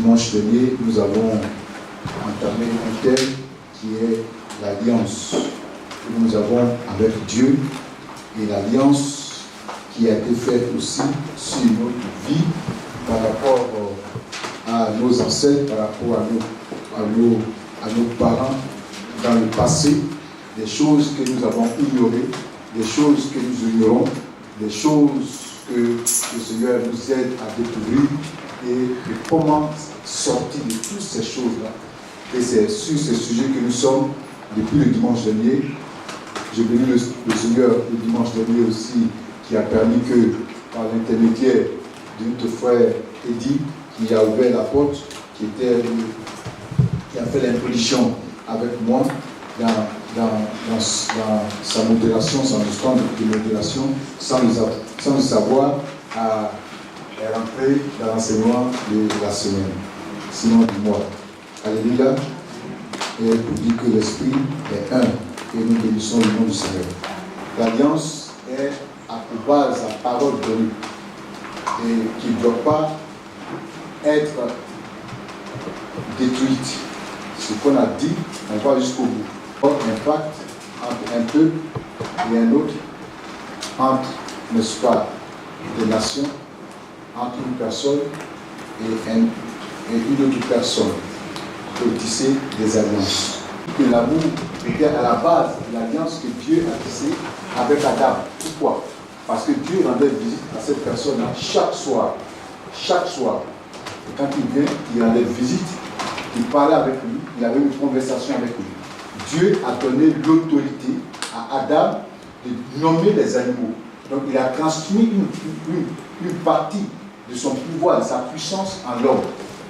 dimanche dernier, nous avons entamé un thème qui est l'alliance que nous avons avec Dieu et l'alliance qui a été faite aussi sur notre vie par rapport à nos ancêtres, par rapport à nos parents dans le passé, des choses que nous avons ignorées, des choses que nous ignorons, des choses que le Seigneur nous aide à découvrir et comment sortir de toutes ces choses-là. Et c'est sur ces sujets que nous sommes depuis le dimanche dernier. J'ai béni le Seigneur le dimanche dernier aussi, qui a permis que, par l'intermédiaire de notre frère Eddy, qui a ouvert la porte, qui a fait l'introduction avec moi dans sa modération, son instant de modération, sans le savoir, est rentré dans l'enseignement de la semaine, sinon du mois. Alléluia. Et pour dire que l'Esprit est un, et nous bénissons le nom du Seigneur. L'alliance est à base la parole donnée et qui ne doit pas être détruite. Ce qu'on a dit, on va jusqu'au bout. L'impact entre un peuple et un autre, entre, n'est-ce pas, des nations, entre une personne et une autre personne, pour tisser des alliances. Que l'amour était à la base de l'alliance que Dieu a tissée avec Adam. Pourquoi? Parce que Dieu rendait visite à cette personne-là chaque soir. Chaque soir. Et quand il vient, il rendait visite, il parlait avec lui, il avait une conversation avec lui. Dieu a donné l'autorité à Adam de nommer les animaux. Donc il a transmis une partie de son pouvoir, de sa puissance en l'homme.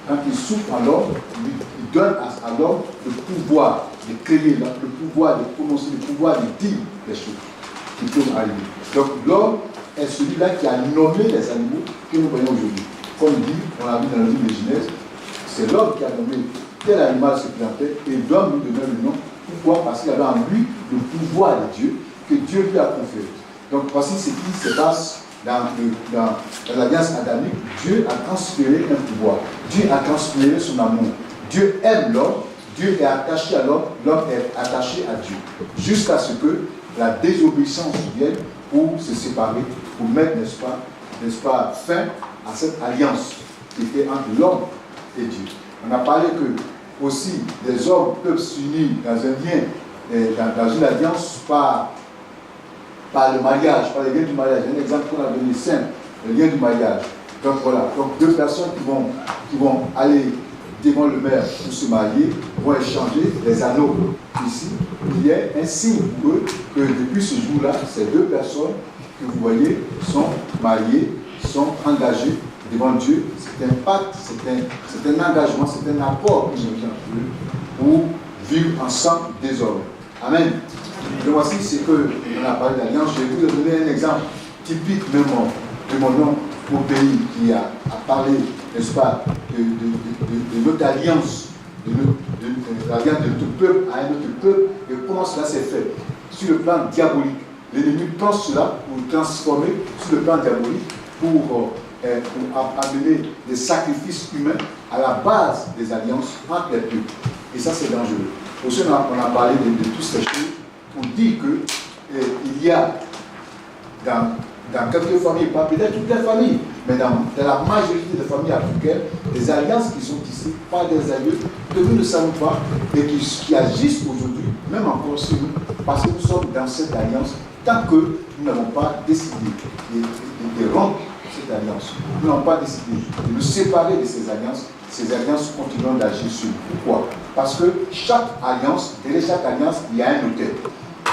Quand il souffle en l'homme, il donne à l'homme le pouvoir de créer, le pouvoir de prononcer, le pouvoir de dire les choses qui peuvent arriver. Donc l'homme est celui-là qui a nommé les animaux que nous voyons aujourd'hui. Comme dit, on l'a vu dans le livre de Genèse, c'est l'homme qui a nommé tel animal se plantait et l'homme lui donnait le nom. Pourquoi? Parce qu'il avait en lui le pouvoir de Dieu que Dieu lui a conféré. Donc voici ce qui se passe dans l'alliance adamique. Dieu a transféré un pouvoir. Dieu a transféré son amour. Dieu aime l'homme. Dieu est attaché à l'homme. L'homme est attaché à Dieu. Jusqu'à ce que la désobéissance vienne pour se séparer, pour mettre, n'est-ce pas, fin à cette alliance qui était entre l'homme et Dieu. On a parlé que aussi les hommes peuvent s'unir dans un lien, dans une alliance par le mariage, par les liens du mariage. Un exemple qu'on a donné simple, le lien du mariage. Donc voilà, donc deux personnes qui vont aller devant le maire pour se marier, vont échanger les anneaux. Ici, il y a un signe pour eux que depuis ce jour-là, ces deux personnes que vous voyez sont mariées, sont engagées devant Dieu. C'est un pacte, c'est un engagement, c'est un apport que j'ai fait pour vivre ensemble désormais. Amen. Et voici ce qu'on a parlé d'alliance. Je vais vous donner un exemple typique de mon nom au pays qui a parlé, n'est-ce pas, de notre alliance, de l'alliance de notre peuple à un autre peuple, et comment cela s'est fait. Sur le plan diabolique, l'ennemi pense cela pour transformer sur le plan diabolique, pour amener des sacrifices humains à la base des alliances entre les peuples. Et ça, c'est dangereux. Pour cela, on a parlé de toutes ces choses pour dire qu'il y a dans quelques familles, pas peut-être toutes les familles, mais dans la majorité des familles africaines, des alliances qui sont tissées par des aïeux que nous ne savons pas et qui agissent aujourd'hui, même encore sur nous, parce que nous sommes dans cette alliance tant que nous n'avons pas décidé de rompre cette alliance. Nous n'avons pas décidé de nous séparer de ces alliances continueront d'agir sur nous. Pourquoi? Parce que chaque alliance, derrière chaque alliance, il y a un autel.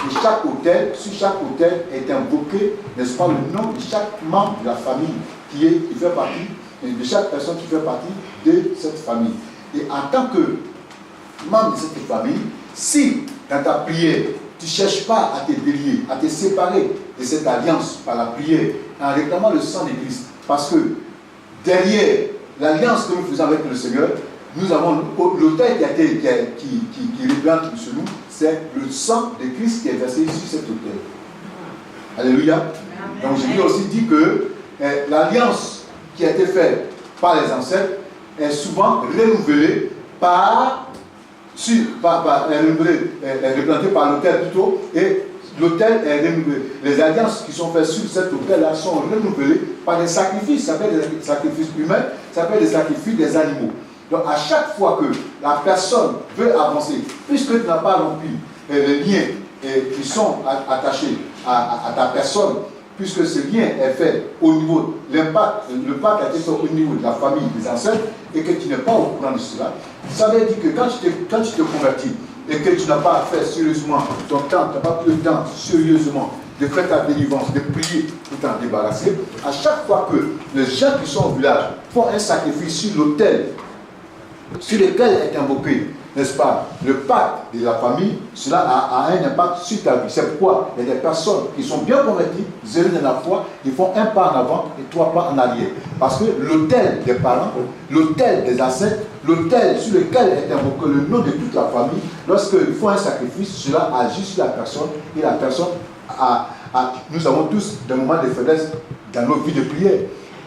Et chaque autel, sur chaque autel est invoqué, n'est-ce pas, le nom de chaque membre de la famille qui fait partie, de chaque personne qui fait partie de cette famille. Et en tant que membre de cette famille, si dans ta prière, tu ne cherches pas à te délier, à te séparer de cette alliance par la prière, en réclamant le sang de Christ, parce que derrière l'alliance que nous faisons avec le Seigneur, nous avons l'autel qui replante sur nous, c'est le sang de Christ qui est versé sur cet autel. Alléluia. Donc je lui ai aussi dit que l'alliance qui a été faite par les ancêtres est souvent renouvelée est représentée par l'autel plutôt, et l'autel est renouvelé. Les alliances qui sont faites sur cet autel-là sont renouvelées par des sacrifices, ça s'appelle des sacrifices humains, ça s'appelle des sacrifices des animaux. Donc à chaque fois que la personne veut avancer, puisque tu n'as pas rompu les liens qui sont attachés à ta personne, puisque ce lien est fait au niveau, le pacte a été fait au niveau de la famille, des ancêtres, et que tu n'es pas au courant de cela, ça veut dire que quand tu te convertis et que tu n'as pas fait sérieusement ton temps, tu n'as pas pris le temps sérieusement de faire ta délivrance, de prier pour t'en débarrasser, à chaque fois que les gens qui sont au village font un sacrifice sur l'autel sur lequel est invoqué, n'est-ce pas, le pacte de la famille, cela a un impact sur ta vie. C'est pourquoi il y a des personnes qui sont bien converties, zélées de la foi, ils font un pas en avant et trois pas en arrière. Parce que l'autel des parents, l'autel des ancêtres, l'autel sur lequel est invoqué le nom de toute la famille, lorsqu'ils font un sacrifice, cela agit sur la personne et la personne nous avons tous des moments de faiblesse dans nos vies de prière.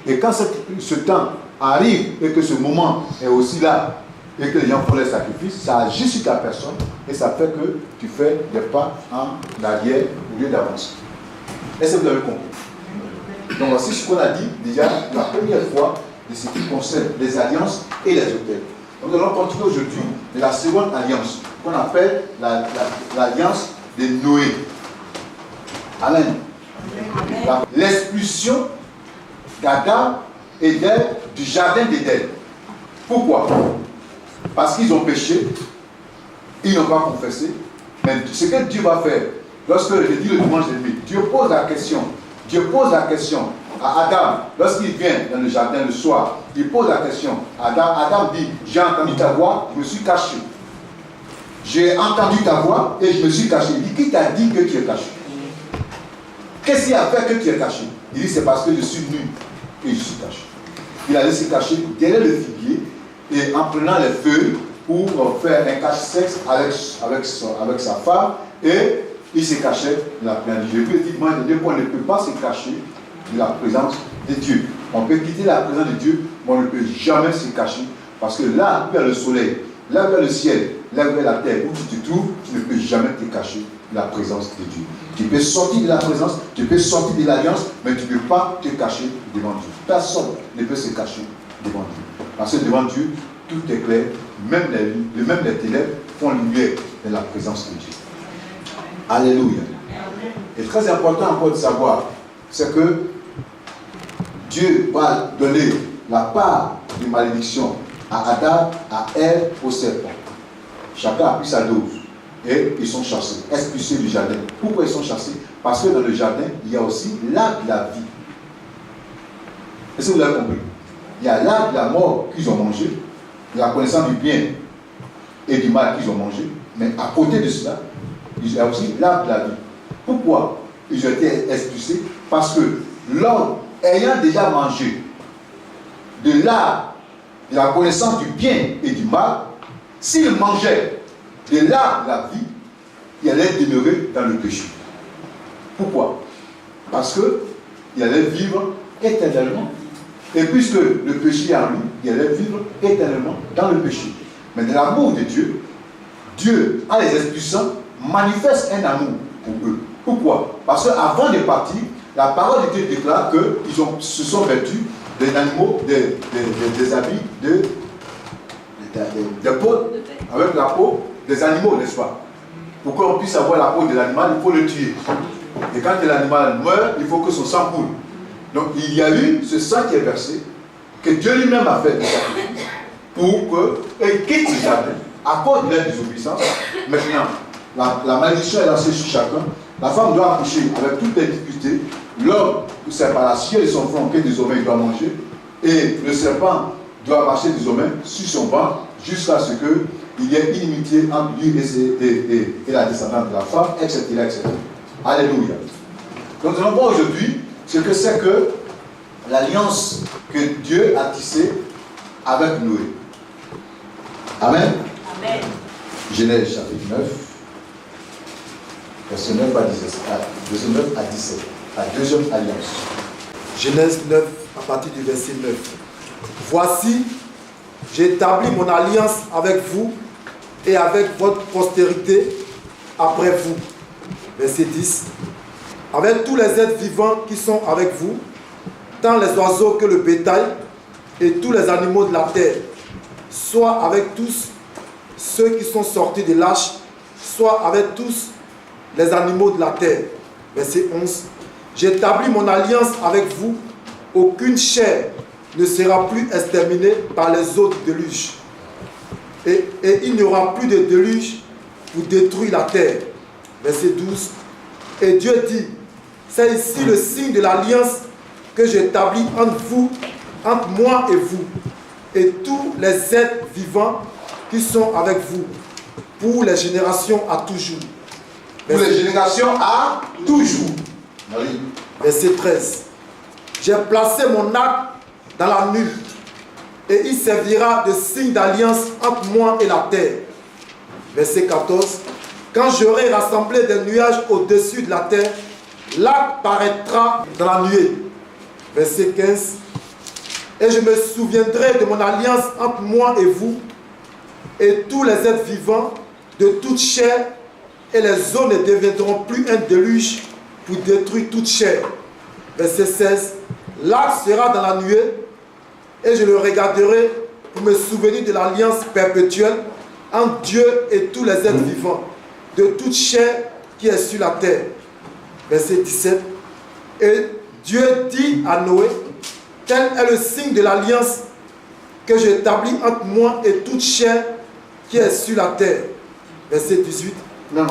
Et quand ce temps arrive et que ce moment est aussi là, et que les gens font les sacrifices, ça agit sur ta personne et ça fait que tu fais des pas en arrière au lieu d'avancer. Est-ce que vous avez compris? Donc voici ce qu'on a dit déjà la première fois de ce qui concerne les alliances et les autels. Donc nous allons continuer aujourd'hui de la seconde alliance qu'on appelle l'alliance de Noé. Amen. L'expulsion d'Adam et d'Ève du jardin d'Éden. Pourquoi? Parce qu'ils ont péché, ils n'ont pas confessé. Mais ce que Dieu va faire, lorsque je dis le dimanche de nuit, Dieu pose la question à Adam, lorsqu'il vient dans le jardin le soir, il pose la question à Adam. Adam dit, j'ai entendu ta voix, je me suis caché. J'ai entendu ta voix et je me suis caché. Il dit, qui t'a dit que tu es caché? Qu'est-ce qui a fait que tu es caché? Il dit, c'est parce que je suis nu et je suis caché. Il allait se cacher derrière le figuier et en prenant les feuilles pour faire un cache-sexe avec sa femme, et il se cachait de la présence de Dieu. Je veux dire qu'on ne peut pas se cacher de la présence de Dieu. On peut quitter la présence de Dieu, mais on ne peut jamais se cacher, parce que là où il y a le soleil, là où il y a le ciel, là où il y a la terre, où tu te trouves, tu ne peux jamais te cacher de la présence de Dieu. Tu peux sortir de la présence, tu peux sortir de l'alliance, mais tu ne peux pas te cacher devant Dieu. Personne ne peut se cacher devant Dieu. Parce que devant Dieu, tout est clair, même les ténèbres font lumière de la présence de Dieu. Alléluia. Et très important encore de savoir, c'est que Dieu va donner la part de malédiction à Adam, à Ève, au serpent. Chacun a pris sa dose. Et ils sont chassés, expulsés du jardin. Pourquoi ils sont chassés? Parce que dans le jardin, il y a aussi l'arbre de la vie. Est-ce que vous avez compris? Il y a l'arbre de la mort qu'ils ont mangé, la connaissance du bien et du mal qu'ils ont mangé, mais à côté de cela, il y a aussi l'arbre de la vie. Pourquoi ils ont été expulsés? Parce que l'homme, ayant déjà mangé de l'arbre de la connaissance du bien et du mal, s'il mangeait de l'arbre de la vie, il allait demeurer dans le péché. Pourquoi? Parce qu'il allait vivre éternellement. Et puisque le péché est en lui, il allait vivre éternellement dans le péché. Mais de l'amour de Dieu, Dieu, en les expulsant, manifeste un amour pour eux. Pourquoi? Parce qu'avant de partir, la parole de Dieu déclare qu'ils se sont vêtus des animaux, des habits de peau, avec la peau des animaux, n'est-ce pas? Pour qu'on puisse avoir la peau de l'animal, il faut le tuer. Et quand l'animal meurt, il faut que son sang coule. Donc il y a eu ce sang qui est versé, que Dieu lui-même a fait pour qu'il quitte ce jardin à cause de la désobéissance. Maintenant, la malédiction est lancée sur chacun. La femme doit accoucher avec toutes les difficultés. L'homme, c'est par la chair de son front que désormais il doit manger. Et le serpent doit marcher désormais sur son ventre jusqu'à ce qu'il y ait inimitié entre lui et la descendante de la femme, etc. etc. Alléluia. Donc nous allons voir aujourd'hui ce que c'est que l'alliance que Dieu a tissée avec Noé. Amen. Amen. Genèse chapitre 9, verset 9 à 17. La deuxième alliance. Genèse 9, à partir du verset 9. Voici, j'ai établi mon alliance avec vous et avec votre postérité après vous. Verset 10. Avec tous les êtres vivants qui sont avec vous, tant les oiseaux que le bétail et tous les animaux de la terre, soit avec tous ceux qui sont sortis de l'arche, soit avec tous les animaux de la terre. Verset 11. J'établis mon alliance avec vous, aucune chair ne sera plus exterminée par les eaux du déluge. Et il n'y aura plus de déluge pour détruire la terre. Verset 12. Et Dieu dit, c'est ici le signe de l'alliance que j'établis entre vous, entre moi et vous, et tous les êtres vivants qui sont avec vous, pour les générations à toujours. Pour les générations à toujours. Oui. Verset 13. J'ai placé mon arc dans la nuque, et il servira de signe d'alliance entre moi et la terre. Verset 14. Quand j'aurai rassemblé des nuages au-dessus de la terre, l'arc paraîtra dans la nuée. Verset 15. Et je me souviendrai de mon alliance entre moi et vous, et tous les êtres vivants de toute chair, et les eaux ne deviendront plus un déluge pour détruire toute chair. Verset 16. L'arc sera dans la nuée, et je le regarderai pour me souvenir de l'alliance perpétuelle entre Dieu et tous les êtres vivants de toute chair qui est sur la terre. Verset 17. Et Dieu dit à Noé, tel est le signe de l'alliance que j'établis entre moi et toute chair qui est sur la terre. Verset 18. Non,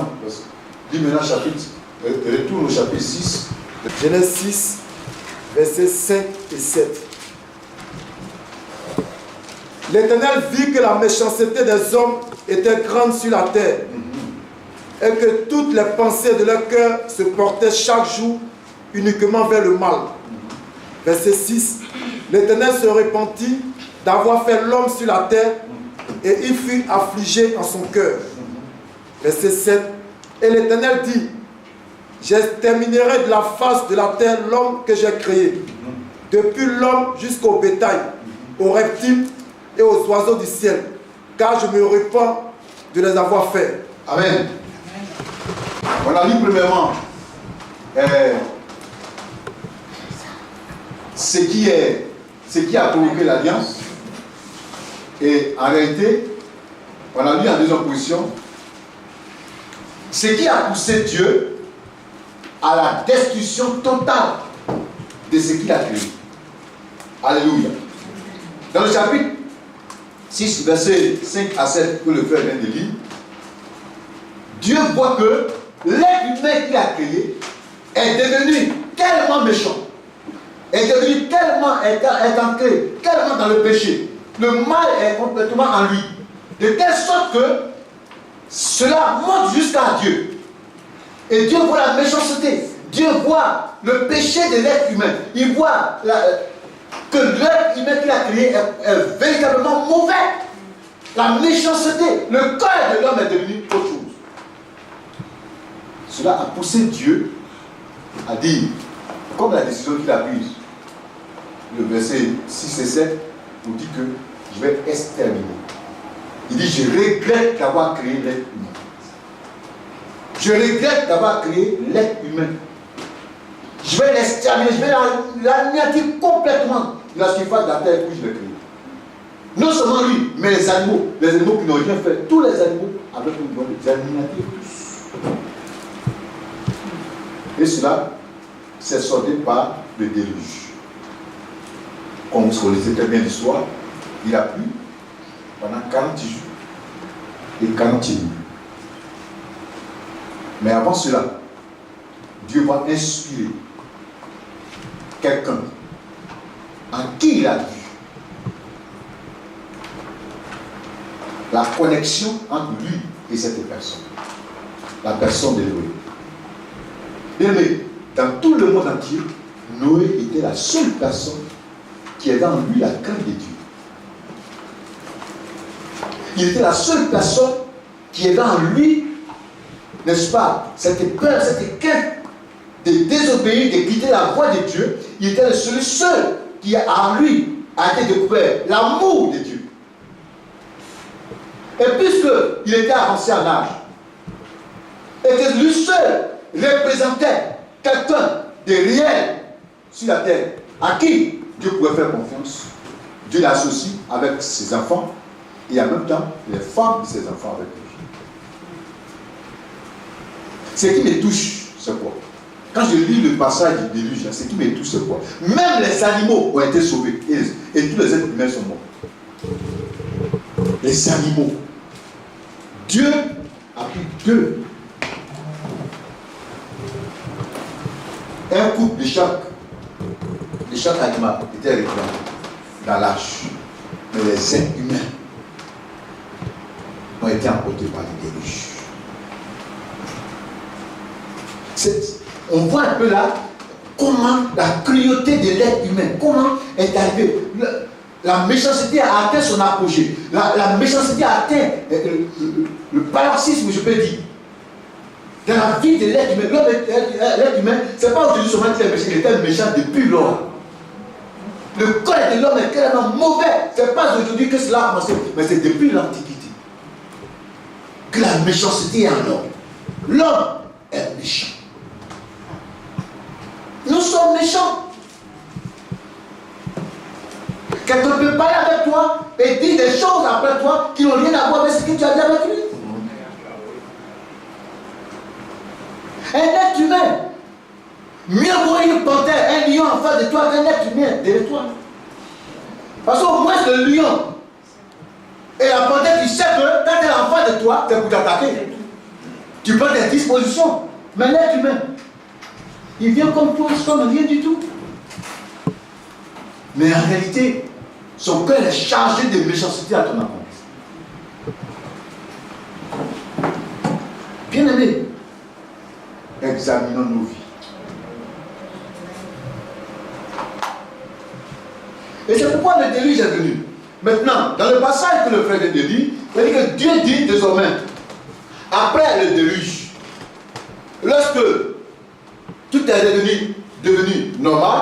dis maintenant chapitre, retourne au chapitre 6. Genèse 6, versets 5 et 7. L'Éternel vit que la méchanceté des hommes était grande sur la terre, et que toutes les pensées de leur cœur se portaient chaque jour uniquement vers le mal. Verset 6. L'Éternel se repentit d'avoir fait l'homme sur la terre, et il fut affligé en son cœur. Verset 7. Et l'Éternel dit, j'exterminerai de la face de la terre l'homme que j'ai créé, depuis l'homme jusqu'au bétail, aux reptiles et aux oiseaux du ciel, car je me repens de les avoir faits. Amen. On a lu premièrement ce qui a provoqué l'alliance. Et en réalité, on a lu en deuxième position ce qui a poussé Dieu à la destruction totale de ce qu'il a créé. Alléluia. Dans le chapitre 6, versets 5 à 7, que le frère vient de lire, Dieu voit que l'être humain qu'il a créé est devenu tellement méchant, est devenu tellement entré, tellement dans le péché. Le mal est complètement en lui. De telle sorte que cela monte jusqu'à Dieu. Et Dieu voit la méchanceté. Dieu voit le péché de l'être humain. Il voit que l'être humain qu'il a créé est véritablement mauvais. La méchanceté, le cœur de l'homme est devenu autre chose. Cela a poussé Dieu à dire, comme la décision qu'il a prise, le verset 6 et 7 nous dit que je vais exterminer. Il dit, je regrette d'avoir créé l'être humain. Je regrette d'avoir créé l'être humain. Je vais l'exterminer, je vais l'anéantir complètement de la surface de la terre où je l'ai créé. Non seulement lui, mais les animaux qui n'ont rien fait, tous les animaux, avec une bonne les anéantir tous. Et cela s'est soldé par le déluge. Comme vous connaissez très bien l'histoire, il a plu pendant 40 jours et 40 nuits. Mais avant cela, Dieu va inspirer quelqu'un en qui il a vu la connexion entre lui et cette personne. La personne de Noé. Bien-aimé, dans tout le monde entier, Noé était la seule personne qui avait en lui la crainte de Dieu. Il était la seule personne qui avait en lui, n'est-ce pas, cette peur, cette crainte de désobéir, de quitter la voie de Dieu. Il était le seul qui en lui a été découvert l'amour de Dieu. Et puisqu'il était avancé en âge, et que lui seul représentait quelqu'un de réel sur la terre, à qui Dieu pouvait faire confiance, Dieu l'associe avec ses enfants et en même temps les femmes de ses enfants avec lui. Ce qui me touche, c'est quoi? Quand je lis le passage du déluge, ce qui me touche, c'est quoi? Même les animaux ont été sauvés et tous les êtres humains sont morts. Les animaux. Dieu a pris deux. Un couple de chaque animal était réclamé dans l'arche. Mais les êtres humains ont été emportés par le déluge. On voit un peu là comment la cruauté de l'être humain, comment est arrivée. La méchanceté a atteint son apogée. La méchanceté a atteint le paroxysme, je peux dire. Dans la vie de l'être humain, l'être humain, ce n'est pas aujourd'hui seulement qu'il est méchant, il était méchant depuis lors. Le corps de l'homme est tellement mauvais. Ce n'est pas aujourd'hui que cela a commencé, mais c'est depuis l'Antiquité que la méchanceté est en l'homme. L'homme est méchant. Nous sommes méchants. Quelqu'un peut parler avec toi et dire des choses après toi qui n'ont rien à voir avec ce que tu as dit avec lui. Un être humain, mieux vaut une panthère, un lion en face de toi qu'un être humain derrière toi. Parce qu'au moins le lion et la panthère, tu sais que quand elle est en face de toi, c'est pour t'attaquer. Tu prends des dispositions. Mais l'être humain, il vient comme toi, sans rien du tout. Mais en réalité, son cœur est chargé de méchanceté à ton encontre. Bien aimé, examinons nos vies. Et c'est pourquoi le déluge est venu. Maintenant, dans le passage que le frère de lire, il dit que Dieu dit désormais, après le déluge, lorsque tout est devenu normal,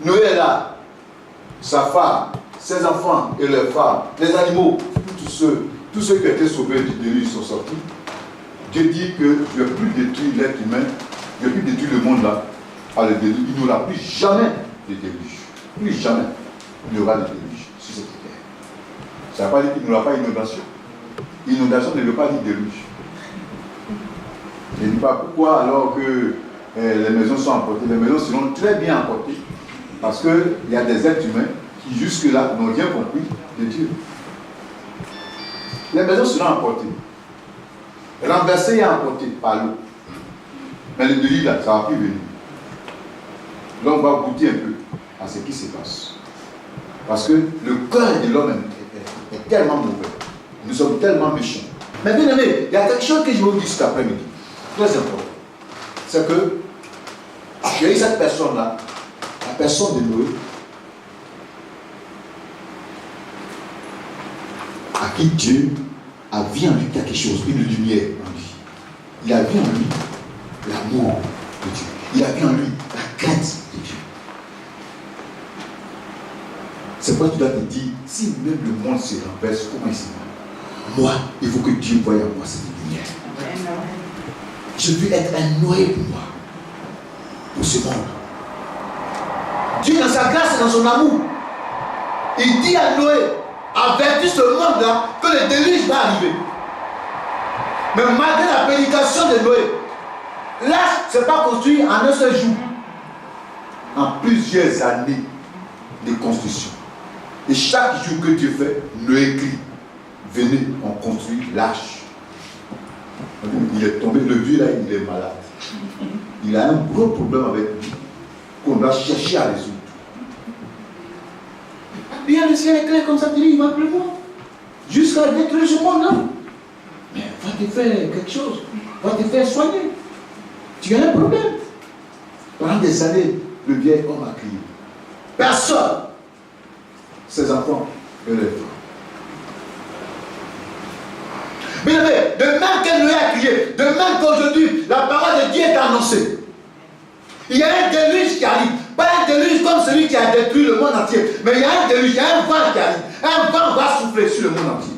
Noé est là, sa femme, ses enfants et leurs femmes, les animaux, tous ceux qui étaient sauvés du déluge sont sortis. Dieu dit que je ne vais plus détruire l'être humain, je ne vais plus détruire le monde là par le déluge. Il n'y aura plus jamais de déluge. Plus jamais il y aura de déluge sur cette terre. Ça ne veut pas dire qu'il n'y aura pas inondation. Inondation ne veut pas dire déluge. Je ne dis pas pourquoi alors que les maisons sont emportées. Les maisons seront très bien emportées parce qu'il y a des êtres humains qui jusque-là n'ont rien compris de Dieu. Les maisons seront emportées. Renversées et emportées par l'eau. Mais le déluge là, ça va plus venir. L'homme va goûter un peu à ce qui se passe. Parce que le cœur de l'homme est tellement mauvais. Nous sommes tellement méchants. Mais bien aimé, il y a quelque chose que je vais vous dire cet après-midi. Très important. C'est que j'ai eu cette personne-là, la personne de Noé, à qui Dieu a vu en lui quelque chose, une lumière en lui. Il a vu en lui l'amour de Dieu. Il a vu en lui la crainte de Dieu. C'est pourquoi tu dois te dire, si même le monde se renverse, comment il se renverse? Moi, il faut que Dieu voie en moi cette lumière. Je veux être un Noé pour moi, pour ce monde. Dieu, dans sa grâce et dans son amour, il dit à Noé, avertis ce monde-là que le déluge va arriver. Mais malgré la prédication de Noé, l'arche ne s'est pas construite en un seul jour, en plusieurs années de construction. Et chaque jour que Dieu fait, Noé crie, venez, on construit l'arche. Il est tombé, le vieux là, il est malade. Il a un gros problème avec lui qu'on doit chercher à résoudre. Bien, le ciel est clair comme ça, il va pleuvoir. Jusqu'à détruire ce monde-là. Mais va te faire quelque chose, va te faire soigner. Tu as un problème. Pendant des années, le vieil homme a crié. Personne. Ses enfants et les femmes. Bien aimé, de même que Noé a crié, de même qu'aujourd'hui, la parole de Dieu est annoncée. Il y a un déluge qui arrive. Pas un déluge comme celui qui a détruit le monde entier. Mais il y a un déluge, il y a un vent qui arrive. Un vent va souffler sur le monde entier.